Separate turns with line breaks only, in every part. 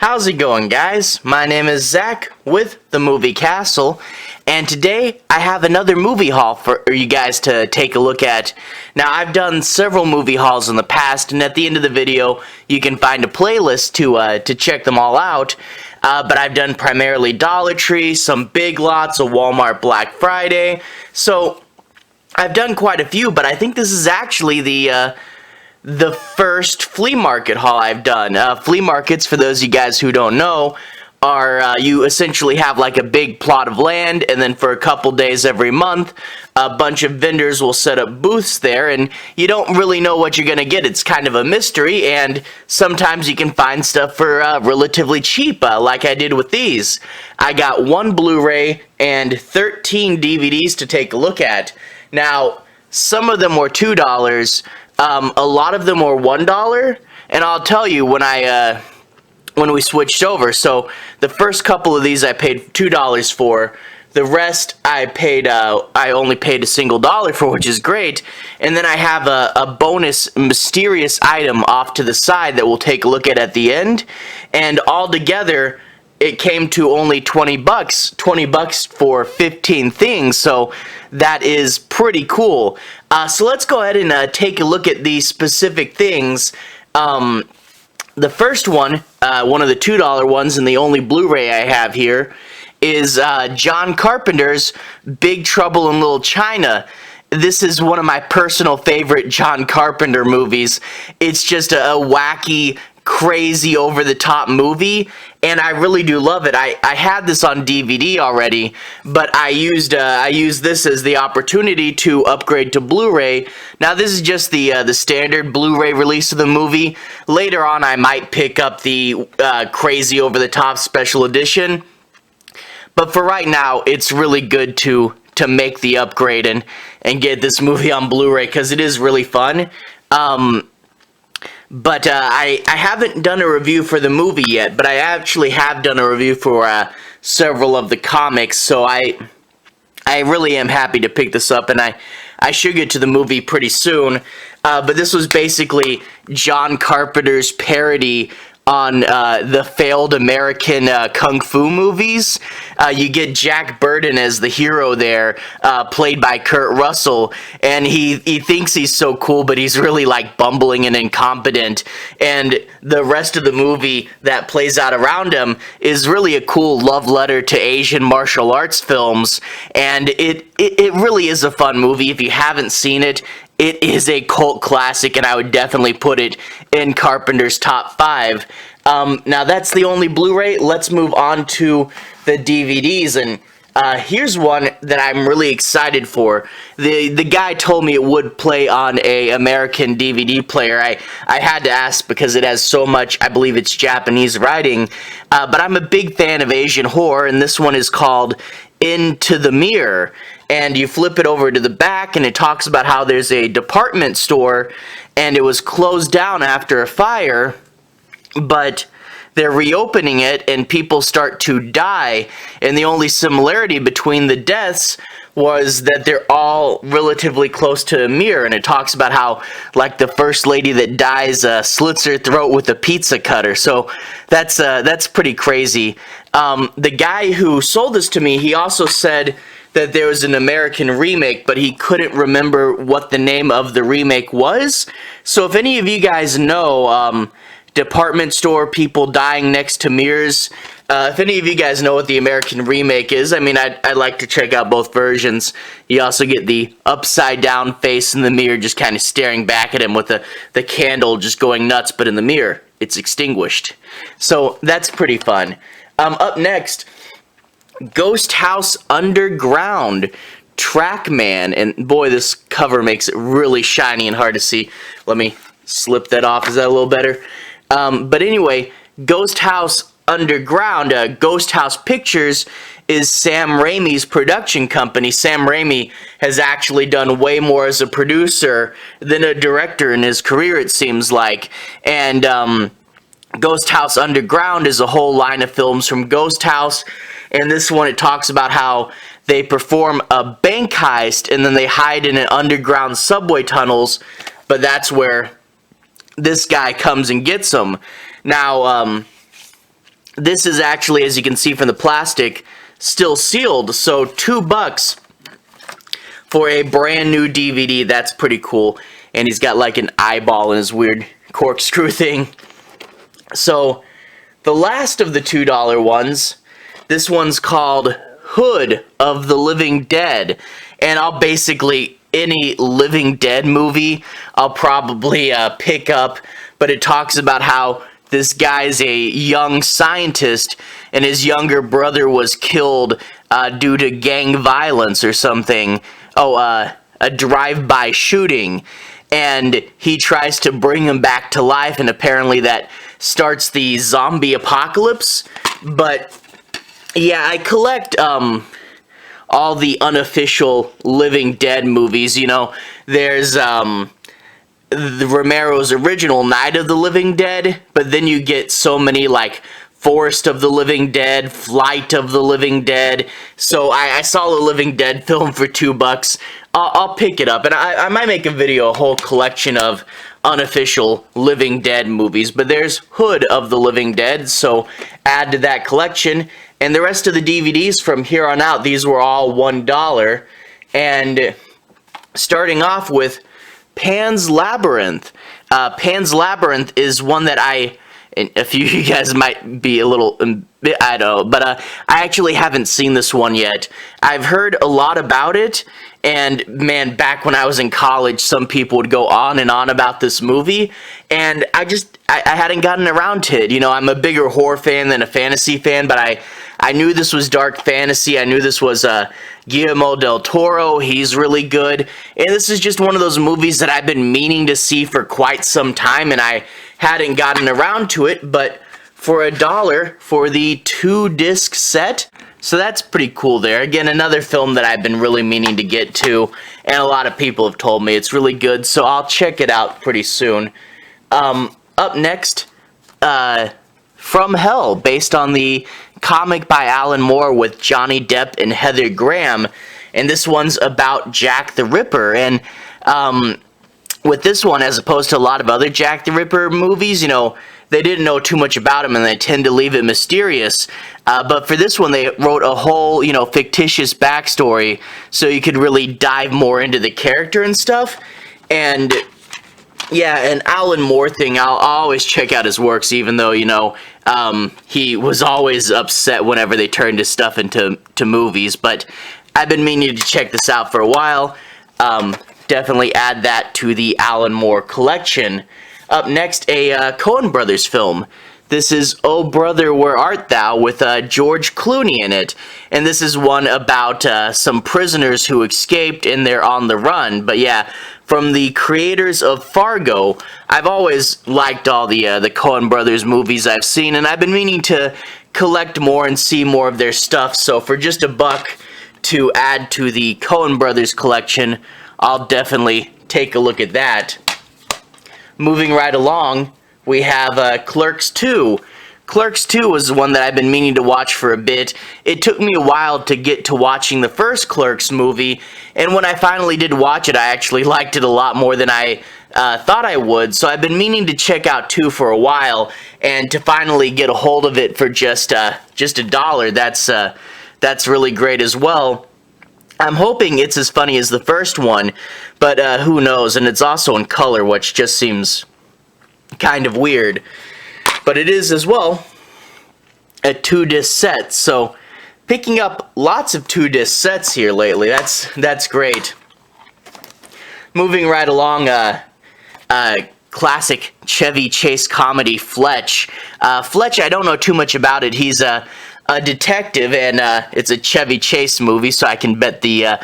How's it going, guys? My name is Zach with the Movie Castle, and today I have another movie haul for you guys to take a look at. Now, I've done several movie hauls in the past, and at the end of the video you can find a playlist to check them all out. But I've done primarily Dollar Tree, some Big Lots, a Walmart Black Friday, so I've done quite a few, but I think this is actually the first flea market haul I've done. Flea markets, for those of you guys who don't know, are you essentially have like a big plot of land, and then for a couple days every month, a bunch of vendors will set up booths there, and you don't really know what you're gonna get. It's kind of a mystery, and sometimes you can find stuff for relatively cheap, like I did with these. I got one Blu-ray and 13 DVDs to take a look at. Now, some of them were $2. A lot of them were $1, and I'll tell you when we switched over. So the first couple of these I paid $2 for. The rest I only paid a single dollar for, which is great. And then I have a bonus mysterious item off to the side that we'll take a look at the end. And altogether, it came to only 20 bucks. 20 bucks for 15 things. So that is pretty cool. So let's go ahead and take a look at these specific things. The first one, one of the $2 ones, and the only Blu-ray I have here, is John Carpenter's Big Trouble in Little China. This is one of my personal favorite John Carpenter movies. It's just a wacky, crazy, over-the-top movie, and I really do love it. I had this on DVD already, but I used this as the opportunity to upgrade to Blu-ray. Now, this is just the standard Blu-ray release of the movie. Later on, I might pick up the crazy, over-the-top special edition, but for right now, it's really good to make the upgrade and get this movie on Blu-ray, because it is really fun. But I haven't done a review for the movie yet, but I actually have done a review for several of the comics, so I really am happy to pick this up, and I should get to the movie pretty soon. But this was basically John Carpenter's parody on the failed American kung fu movies. You get Jack Burton as the hero there, played by Kurt Russell, and he thinks he's so cool, but he's really like bumbling and incompetent, and the rest of the movie that plays out around him is really a cool love letter to Asian martial arts films, and it really is a fun movie. If you haven't seen it, it is a cult classic, and I would definitely put it in Carpenter's top 5. Now, that's the only Blu-ray. Let's move on to the DVDs, and here's one that I'm really excited for. The guy told me it would play on a American DVD player. I had to ask because it has so much, I believe it's Japanese writing, but I'm a big fan of Asian horror, and this one is called Into the Mirror. And you flip it over to the back, and it talks about how there's a department store, and it was closed down after a fire, but they're reopening it, and people start to die, and the only similarity between the deaths was that they're all relatively close to a mirror, and it talks about how, like, the first lady that dies slits her throat with a pizza cutter. So that's pretty crazy. The guy who sold this to me, he also said that there was an American remake, but he couldn't remember what the name of the remake was. So if any of you guys know department store people dying next to mirrors, if any of you guys know what the American remake is, I mean, I'd like to check out both versions. You also get the upside down face in the mirror just kind of staring back at him with the candle just going nuts, but in the mirror it's extinguished. So that's pretty fun. Up next, Ghost House Underground, Trackman, and boy, this cover makes it really shiny and hard to see. Let me slip that off. Is that a little better? But anyway, Ghost House Underground, Ghost House Pictures is Sam Raimi's production company. Sam Raimi has actually done way more as a producer than a director in his career, it seems like. And Ghost House Underground is a whole line of films from Ghost House. And this one, it talks about how they perform a bank heist and then they hide in an underground subway tunnels, but that's where this guy comes and gets them. Now, this is actually, as you can see from the plastic, still sealed, so $2 for a brand new DVD. That's pretty cool. And he's got like an eyeball in his weird corkscrew thing. So the last of the $2 ones, this one's called Hood of the Living Dead, and I'll basically, any Living Dead movie I'll probably pick up, but it talks about how this guy's a young scientist and his younger brother was killed due to gang violence or something. A drive-by shooting, and he tries to bring him back to life, and apparently that starts the zombie apocalypse. But yeah, I collect all the unofficial Living Dead movies. You know, there's the Romero's original Night of the Living Dead, but then you get so many like Forest of the Living Dead, Flight of the Living Dead. So I saw the Living Dead film for $2. I'll pick it up, and I might make a video, a whole collection of unofficial Living Dead movies. But there's Hood of the Living Dead, so add to that collection. And the rest of the DVDs from here on out, these were all $1. And starting off with Pan's Labyrinth. Pan's Labyrinth is one that a few of you guys might be a little, I don't know, but I actually haven't seen this one yet. I've heard a lot about it, and man, back when I was in college, some people would go on and on about this movie, and I hadn't gotten around to it. You know, I'm a bigger horror fan than a fantasy fan, but I knew this was dark fantasy. I knew this was Guillermo del Toro. He's really good, and this is just one of those movies that I've been meaning to see for quite some time, and I hadn't gotten around to it. But for $1 for the 2-disc set, so that's pretty cool there. Again, another film that I've been really meaning to get to, and a lot of people have told me it's really good, so I'll check it out pretty soon. Up next, From Hell, based on the comic by Alan Moore with Johnny Depp and Heather Graham, and this one's about Jack the Ripper. And with this one, as opposed to a lot of other Jack the Ripper movies, you know, they didn't know too much about him, and they tend to leave it mysterious. But for this one, they wrote a whole, you know, fictitious backstory, so you could really dive more into the character and stuff. And yeah, an Alan Moore thing, I'll always check out his works, even though, you know, he was always upset whenever they turned his stuff into movies. But I've been meaning to check this out for a while. Definitely add that to the Alan Moore collection. Up next, a Coen Brothers film. This is Oh Brother, Where Art Thou, with George Clooney in it. And this is one about some prisoners who escaped and they're on the run. But yeah, from the creators of Fargo. I've always liked all the Coen Brothers movies I've seen, and I've been meaning to collect more and see more of their stuff. So for just $1 to add to the Coen Brothers collection, I'll definitely take a look at that. Moving right along, we have Clerks II. Clerks II was one that I've been meaning to watch for a bit. It took me a while to get to watching the first Clerks movie, and when I finally did watch it, I actually liked it a lot more than I thought I would. So I've been meaning to check out 2 for a while, and to finally get a hold of it for just $1, that's really great as well. I'm hoping it's as funny as the first one, but who knows, and it's also in color, which just seems kind of weird. But it is as well a 2-disc set, so picking up lots of 2-disc sets here lately, that's great. Moving right along, classic Chevy Chase comedy, Fletch. Fletch, I don't know too much about it. He's a detective, and it's a Chevy Chase movie, so I can bet the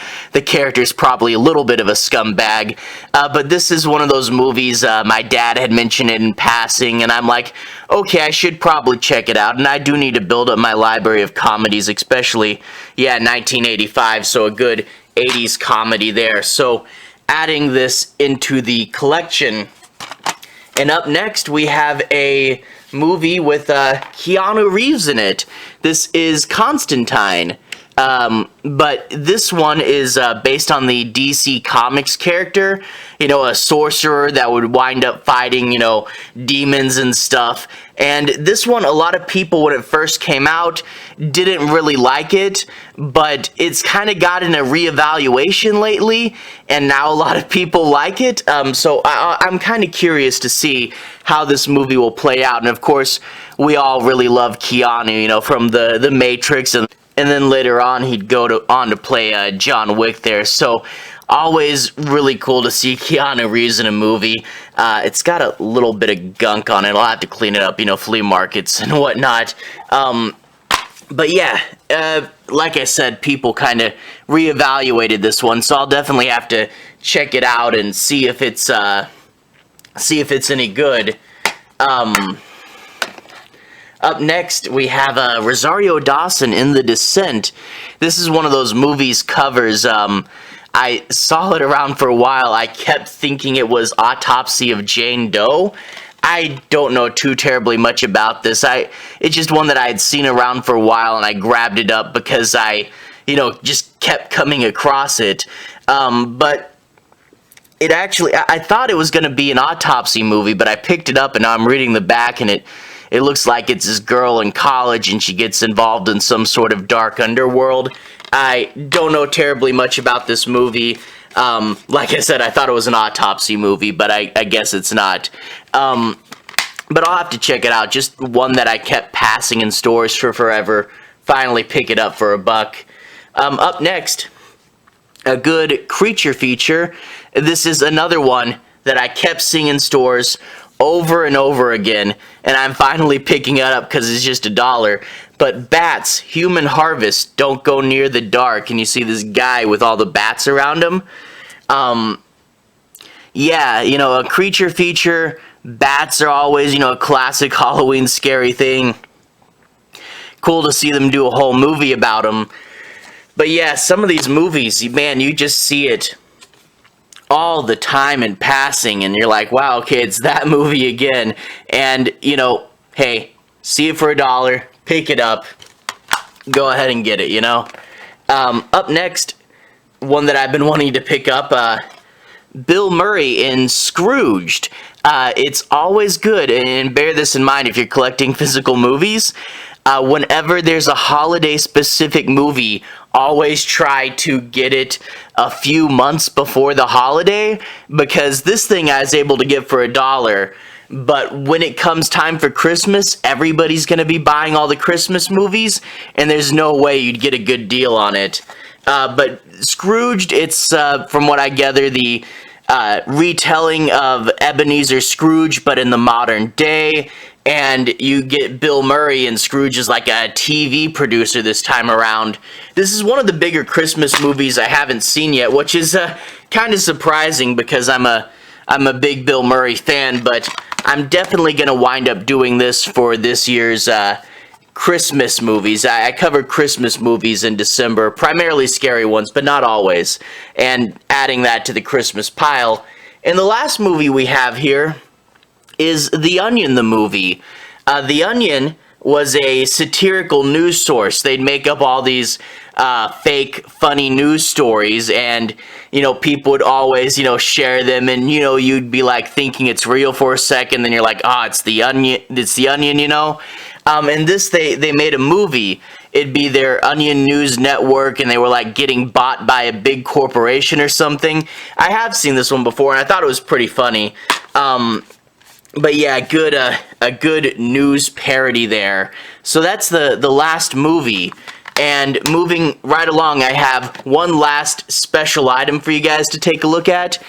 character's probably a little bit of a scumbag. But this is one of those movies, my dad had mentioned it in passing, and I'm like, okay, I should probably check it out. And I do need to build up my library of comedies, especially, yeah, 1985, so a good 80s comedy there. So adding this into the collection. And up next, we have a movie with Keanu Reeves in it. This is Constantine. But this one is based on the DC Comics character, you know, a sorcerer that would wind up fighting, you know, demons and stuff. And this one, a lot of people, when it first came out, didn't really like it, but it's kind of gotten a reevaluation lately, and now a lot of people like it. So I'm kind of curious to see how this movie will play out. And of course, we all really love Keanu, you know, from the Matrix, and then later on he'd go on to play John Wick there. So always really cool to see Keanu Reeves in a movie. It's got a little bit of gunk on it. I'll have to clean it up, you know, flea markets and whatnot. But yeah, like I said, people kind of reevaluated this one, so I'll definitely have to check it out and see if it's any good. Up next, we have Rosario Dawson in The Descent. This is one of those movies covers. I saw it around for a while. I kept thinking it was Autopsy of Jane Doe. I don't know too terribly much about this. It's just one that I had seen around for a while, and I grabbed it up because I, you know, just kept coming across it. But it actually, I thought it was going to be an autopsy movie, but I picked it up, and now I'm reading the back, and it looks like it's this girl in college, and she gets involved in some sort of dark underworld. I don't know terribly much about this movie. Like I said, I thought it was an autopsy movie, but I guess it's not. But I'll have to check it out. Just one that I kept passing in stores for forever. Finally pick it up for $1. Up next, a good creature feature. This is another one that I kept seeing in stores over and over again, and I'm finally picking it up because it's just $1. But Bats, Human Harvest, Don't Go Near the Dark, and you see this guy with all the bats around him. Yeah, you know, a creature feature. Bats are always, you know, a classic Halloween scary thing. Cool to see them do a whole movie about them. But yeah, some of these movies, man, you just see it all the time in passing, and you're like, wow, okay, it's that movie again. And, you know, hey, see it for $1, pick it up, go ahead and get it, you know. Up next, one that I've been wanting to pick up, Bill Murray in Scrooged. It's always good, and bear this in mind if you're collecting physical movies. Whenever there's a holiday-specific movie, always try to get it a few months before the holiday, because this thing I was able to get for $1, but when it comes time for Christmas, everybody's going to be buying all the Christmas movies, and there's no way you'd get a good deal on it. But Scrooged, it's, from what I gather, the retelling of Ebenezer Scrooge, but in the modern day. And you get Bill Murray, and Scrooge is like a TV producer this time around. This is one of the bigger Christmas movies I haven't seen yet, which is kind of surprising because I'm a big Bill Murray fan, but I'm definitely going to wind up doing this for this year's Christmas movies. I cover Christmas movies in December, primarily scary ones, but not always, and adding that to the Christmas pile. And the last movie we have here is The Onion, the movie. The Onion was a satirical news source. They'd make up all these fake, funny news stories, and, you know, people would always, you know, share them, and, you know, you'd be, like, thinking it's real for a second, then you're like, oh, it's The Onion, you know? And this, they made a movie. It'd be their Onion News Network, and they were, like, getting bought by a big corporation or something. I have seen this one before, and I thought it was pretty funny. But yeah, a good news parody there. So that's the last movie. And moving right along, I have one last special item for you guys to take a look at.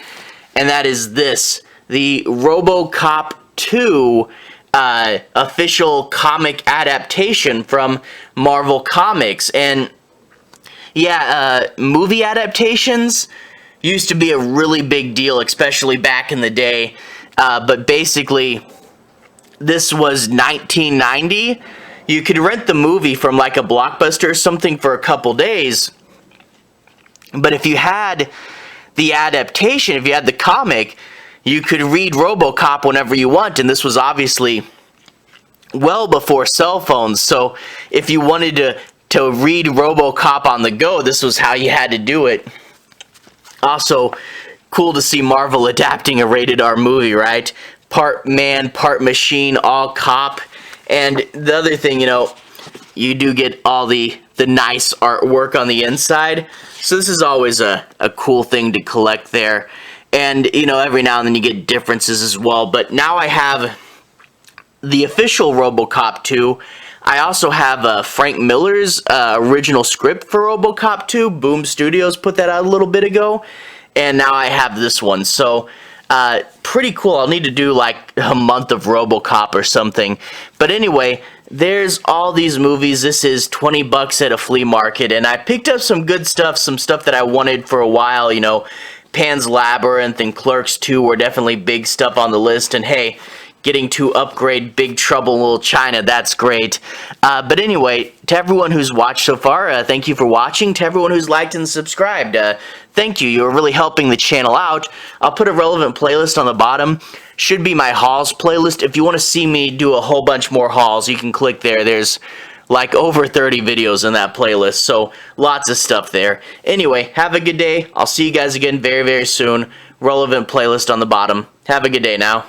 And that is this. The Robocop II official comic adaptation from Marvel Comics. And yeah, movie adaptations used to be a really big deal, especially back in the day. But basically, this was 1990. You could rent the movie from like a Blockbuster or something for a couple days. But if you had the adaptation, if you had the comic, you could read Robocop whenever you want. And this was obviously well before cell phones. So if you wanted to read Robocop on the go, this was how you had to do it. Also, cool to see Marvel adapting a rated R movie, right? Part man, part machine, all cop. And the other thing, you know, you do get all the nice artwork on the inside. So this is always a cool thing to collect there. And, you know, every now and then you get differences as well. But now I have the official Robocop II. I also have Frank Miller's original script for Robocop 2. Boom Studios put that out a little bit ago. And now I have this one. So, pretty cool. I'll need to do like a month of Robocop or something. But anyway, there's all these movies. This is 20 bucks at a flea market. And I picked up some good stuff, some stuff that I wanted for a while, you know. Pan's Labyrinth and Clerks II were definitely big stuff on the list. And hey, getting to upgrade Big Trouble in Little China, that's great. But anyway, to everyone who's watched so far, thank you for watching. To everyone who's liked and subscribed, thank you. You're really helping the channel out. I'll put a relevant playlist on the bottom. Should be my hauls playlist. If you want to see me do a whole bunch more hauls, you can click there. There's like over 30 videos in that playlist, so lots of stuff there. Anyway, have a good day. I'll see you guys again very, very soon. Relevant playlist on the bottom. Have a good day now.